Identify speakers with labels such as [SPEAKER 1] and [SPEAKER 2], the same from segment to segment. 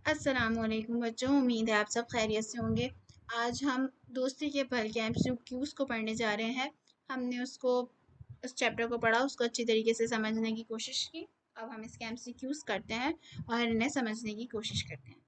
[SPEAKER 1] अस्सलामुअलैकुम बच्चों, उम्मीद है आप सब खैरियत से होंगे। आज हम दोस्ती के पल के एमसीक्यूज़ को पढ़ने जा रहे हैं। हमने उस चैप्टर को पढ़ा, उसको अच्छी तरीके से समझने की कोशिश की। अब हम इसके एमसीक्यूज़ करते हैं और इन्हें समझने की कोशिश करते हैं।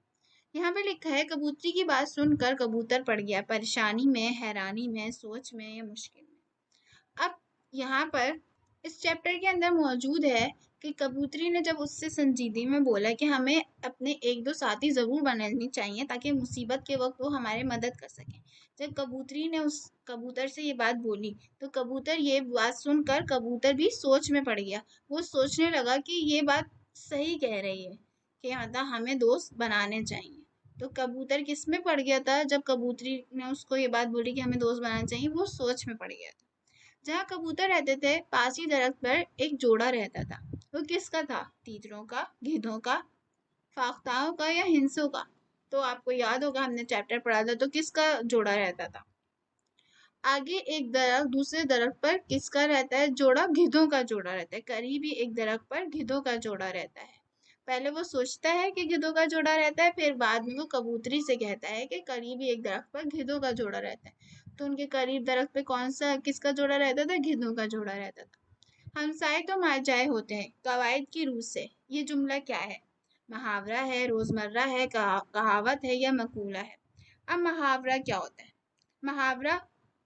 [SPEAKER 1] यहाँ पे लिखा है, कबूतरी की बात सुनकर कबूतर पड़ गया परेशानी में, हैरानी में, सोच में या मुश्किल में। अब यहाँ पर इस चैप्टर के अंदर मौजूद है कि कबूतरी ने जब उससे संजीदगी में बोला कि हमें अपने एक दो साथी ज़रूर बनाने चाहिए ताकि मुसीबत के वक्त वो हमारी मदद कर सकें। जब कबूतरी ने उस कबूतर से ये बात बोली तो कबूतर ये बात सुनकर कबूतर भी सोच में पड़ गया। वो सोचने लगा कि ये बात सही कह रही है कि मतलब हमें दोस्त बनाने चाहिए। तो कबूतर किस में पड़ गया था? जब कबूतरी ने उसको ये बात बोली कि हमें दोस्त बनाना चाहिए, वो सोच में पड़ गया था। जहाँ कबूतर रहते थे पास ही दरख्त पर एक जोड़ा रहता था। वो किसका था? तीतरों का, गिद्धों का, फाख्ताओं का या हिंसों का? तो आपको याद होगा, हमने चैप्टर पढ़ा था, तो किसका जोड़ा रहता था? आगे एक दरख्त, दूसरे दरख्त पर किसका रहता है जोड़ा? गिद्धों का जोड़ा रहता है। करीब ही एक दरख्त पर गिद्धों का जोड़ा रहता है। पहले वो सोचता है कि गिद्धों का जोड़ा रहता है, फिर बाद में वो कबूतरी से कहता है कि करीब ही एक दरख्त पर गिद्धों का जोड़ा रहता है। तो उनके करीब दरख्त पे किसका जोड़ा रहता था? गिद्धों का जोड़ा रहता था। हमसाए तो मारजाए होते हैं, कवायद की रूह से। ये जुमला क्या है? मुहावरा है, रोजमर्रा है, कहावत है या मकूला है? अब मुहावरा क्या होता है? मुहावरा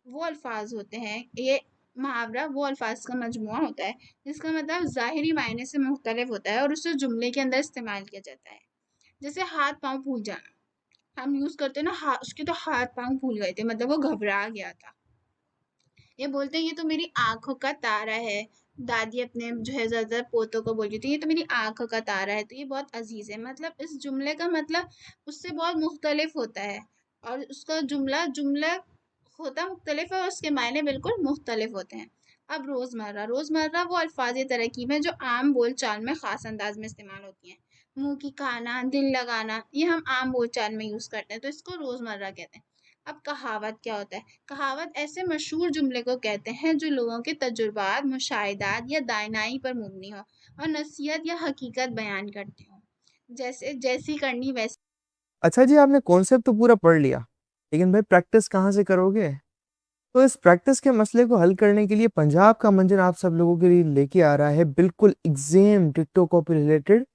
[SPEAKER 1] वो अल्फाज होते हैं ये मुहावरा वो अल्फाज का मजमुआ होता है जिसका मतलब ज़ाहिरी मायने से मुख्तलिफ होता है और उसे जुमले के अंदर इस्तेमाल किया जाता है। जैसे हाथ पाँव फूल जाना, हम यूज़ करते हैं ना, उसके तो हाथ पाँव फूल गए थे, मतलब वो घबरा गया था। ये बोलते हैं ये तो मेरी आंखों का तारा है। दादी अपने जो है ज़्यादातर पोतों को बोलती थी, ये तो मेरी आंखों का तारा है, तो ये बहुत अजीज है। मतलब इस जुमले का मतलब उससे बहुत मुख्तलिफ होता है और उसका जुमला जुमला होता मुख्तलिफ है और उसके मायने बिल्कुल मुख्तलिफ होते हैं। अब रोज़मर्रा, रोज़मर्रा वो अल्फाज तरकीब है जो आम बोल चाल में ख़ास अंदाज में इस्तेमाल होती हैं। मुंह की खाना, दिल लगाना, ये हम आम बोल चाल में यूज़ करते हैं, तो इसको रोज़मर्रा कहते हैं। अब कहावत क्या होता है? कहावत ऐसे मशहूर जुमले को कहते हैं जो लोगों के तजुर्बात, मुशाहिदात या दायनाई पर मबनी हो और नसीहत या हकीकत बयान करते हो। जैसे जैसी करनी वैसी।
[SPEAKER 2] अच्छा जी, आपने कॉन्सेप्ट तो पूरा पढ़ लिया, लेकिन भाई प्रैक्टिस कहाँ से करोगे? तो इस प्रैक्टिस के मसले को हल करने के लिए पंजाब का मंजर आप सब लोगों के लिए लेके आ रहा है बिल्कुल एग्जाम डिक्टो copy related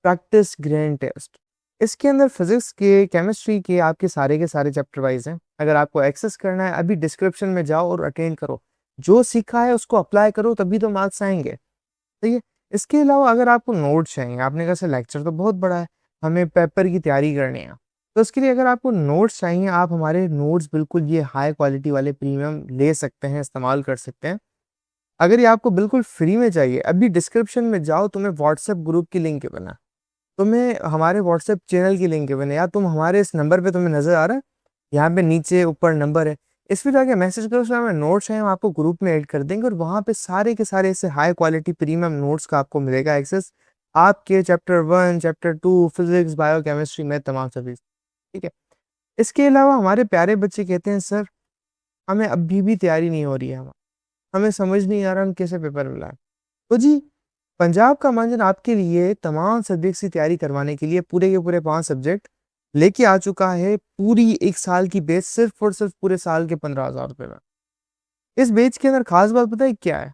[SPEAKER 2] practice grand test. इसके अंदर फिजिक्स के, केमिस्ट्री के आपके सारे के सारे चैप्टर वाइज हैं। अगर आपको एक्सेस करना है, अभी डिस्क्रिप्शन में जाओ और अटेंड करो। जो सीखा है उसको अप्लाई करो, तभी तो मार्क्स आएंगे। ठीक है। इसके अलावा अगर आपको नोट्स चाहिए, आपने कहा सर लेक्चर तो बहुत बड़ा है, हमें पेपर की तैयारी करनी है, तो इसके लिए अगर आपको नोट्स चाहिए, आप हमारे नोट्स बिल्कुल ये हाई क्वालिटी वाले प्रीमियम ले सकते हैं, इस्तेमाल कर सकते हैं। अगर ये आपको बिल्कुल फ्री में चाहिए, अभी डिस्क्रिप्शन में जाओ, तुम्हें व्हाट्सएप ग्रुप की लिंक बना, तुम्हें हमारे व्हाट्सएप चैनल की लिंक बने, या तुम हमारे इस नंबर पे तुम्हें नजर आ रहा है, यहाँ पे नीचे ऊपर नंबर है, इस पे जाके मैसेज करो, उसमें हमें नोट्स हैं, हम आपको ग्रुप में ऐड कर देंगे और वहाँ पे सारे के सारे ऐसे हाई क्वालिटी प्रीमियम नोट्स का आपको मिलेगा एक्सेस। आपके chapter 1, chapter 2, physics, bio chemistry में तमाम सभी। ठीक है। इसके अलावा हमारे प्यारे बच्चे कहते हैं सर हमें अभी भी तैयारी नहीं हो रही है, हमें समझ नहीं आ रहा हम कैसे पेपर मिला है। तो जी, पंजाब का मंजन आपके लिए तमाम सब्जेक्ट्स की तैयारी करवाने के लिए पूरे के पूरे 5 सब्जेक्ट लेके आ चुका है, पूरी एक साल की बेच, सिर्फ और सिर्फ पूरे साल के 15,000 रुपए में। इस बेच के अंदर खास बात पता है क्या है?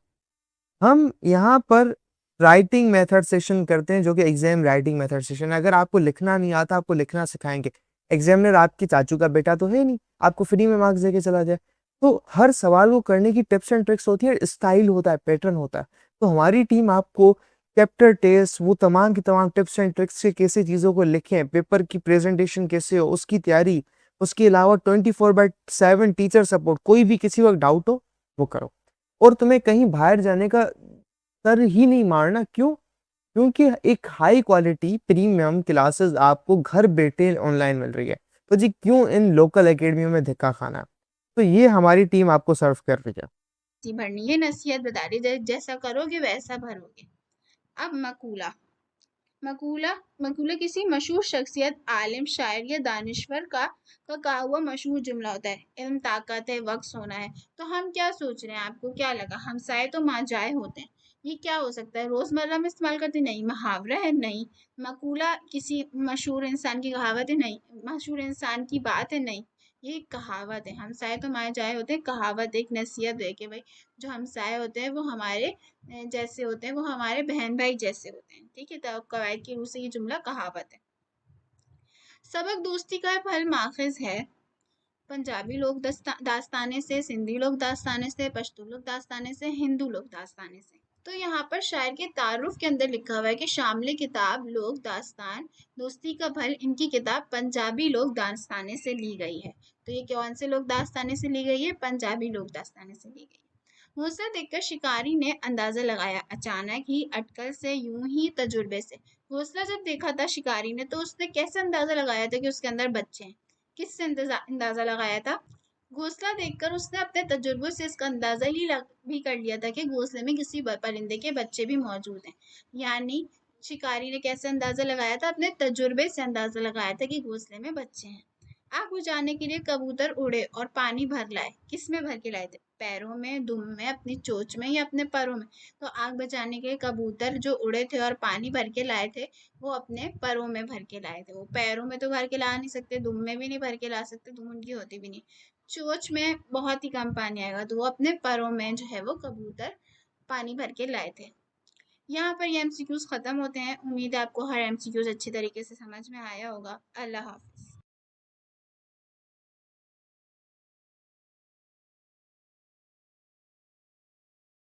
[SPEAKER 2] हम यहाँ पर राइटिंग मेथड सेशन करते हैं, जो कि एग्जाम राइटिंग मेथड सेशन है। अगर आपको लिखना नहीं आता, आपको लिखना सिखाएंगे। एग्जामिनर आपके चाचू का बेटा तो है नहीं, आपको फ्री में मार्क्स देके चला जाए। तो हर सवाल को करने की टिप्स एंड ट्रिक्स होती है, स्टाइल होता है, पैटर्न होता है। तो हमारी टीम आपको चैप्टर टेस्ट, वो तमाम की तमाम टिप्स एंड ट्रिक्स से कैसे चीजों को लिखें, पेपर की प्रेजेंटेशन कैसे हो, उसकी तैयारी, उसके अलावा 24/7 टीचर सपोर्ट, कोई भी किसी वक्त डाउट हो वो करो। और तुम्हें कहीं बाहर जाने का सर ही नहीं मारना। क्यों? क्योंकि एक हाई क्वालिटी प्रीमियम क्लासेस आपको घर बैठे ऑनलाइन मिल रही है। तो जी क्यों इन लोकल एकेडमियों में धक्का खाना? तो ये हमारी टीम आपको सर्व कर रही है।
[SPEAKER 1] भरनी है, नसीहत बता रही है, जैसा करोगे वैसा भरोगे। अब मकूला। मकूला मकूला किसी मशहूर शख्सियत, आलिम, शायर या दानिश्वर का कहा हुआ मशहूर जुमला होता है। इल्म ताकत है, वक्त सोना है। तो हम क्या सोच रहे हैं? आपको क्या लगा? हमसाए तो माँ जाए होते हैं, ये क्या हो सकता है? रोजमर्रा में इस्तेमाल करते? नहीं। मुहावरा है? नहीं। मकूला किसी मशहूर इंसान की कहावत है? नहीं। मशहूर इंसान की बात है? नहीं। ये एक कहावत है। हमसाए तो माए जाए होते हैं, कहावत एक नसीहत है कि भाई जो हमसाए होते हैं वो हमारे जैसे होते हैं, वो हमारे बहन भाई जैसे होते हैं। ठीक है, तो कवायद की रूह से ये जुमला कहावत है। सबक दोस्ती का फल माखिज है। पंजाबी लोग दास्ताने से, सिंधी लोग दास्ताने से, पश्तो लोग दास्ताने से, हिंदू लोग दास्ताने से। तो यहाँ पर शायर के तारुफ के अंदर लिखा हुआ है कि शामिल किताब लोग दास्तान दोस्ती का फल, इनकी किताब पंजाबी लोग दास्ताने से ली गई है। तो ये कौन से लोग दास्ताने से ली गई है? पंजाबी लोग दास्ताने से ली गई है। घोंसला देखकर शिकारी ने अंदाजा लगाया, अचानक ही, अटकल से, यूं ही, तजुर्बे से। घोंसला जब देखा था शिकारी ने, तो उसने कैसे अंदाजा लगाया था कि उसके अंदर बच्चे हैं? किससे अंदाजा लगाया था? घोंसला देखकर उसने अपने तजुर्बे से इसका अंदाजा भी कर लिया था कि घोंसले में किसी परिंदे के बच्चे भी मौजूद हैं। यानी शिकारी ने कैसे अंदाजा लगाया था? अपने तजुर्बे से अंदाजा लगाया था कि घोंसले में बच्चे हैं। आग बुझाने के लिए कबूतर उड़े और पानी भर लाए। किस में भर के लाए थे? पैरों में, दुम में, अपनी चोंच में या अपने परों में? तो आग बुझाने के लिए कबूतर जो उड़े थे और पानी भर के लाए थे, वो अपने परों में भर के लाए थे। वो पैरों में तो भर के ला नहीं सकते, दुम में भी नहीं भर के ला सकते, दुम उनकी होती भी नहीं। चोंच में बहुत ही कम पानी आएगा, तो वो अपने परों में जो है वो कबूतर पानी भर के लाए थे। यहाँ पर ये एमसीक्यूज खत्म होते हैं। उम्मीद है आपको हर एमसीक्यूज अच्छी तरीके से समझ में आया होगा। अल्लाह हाफ़िज़।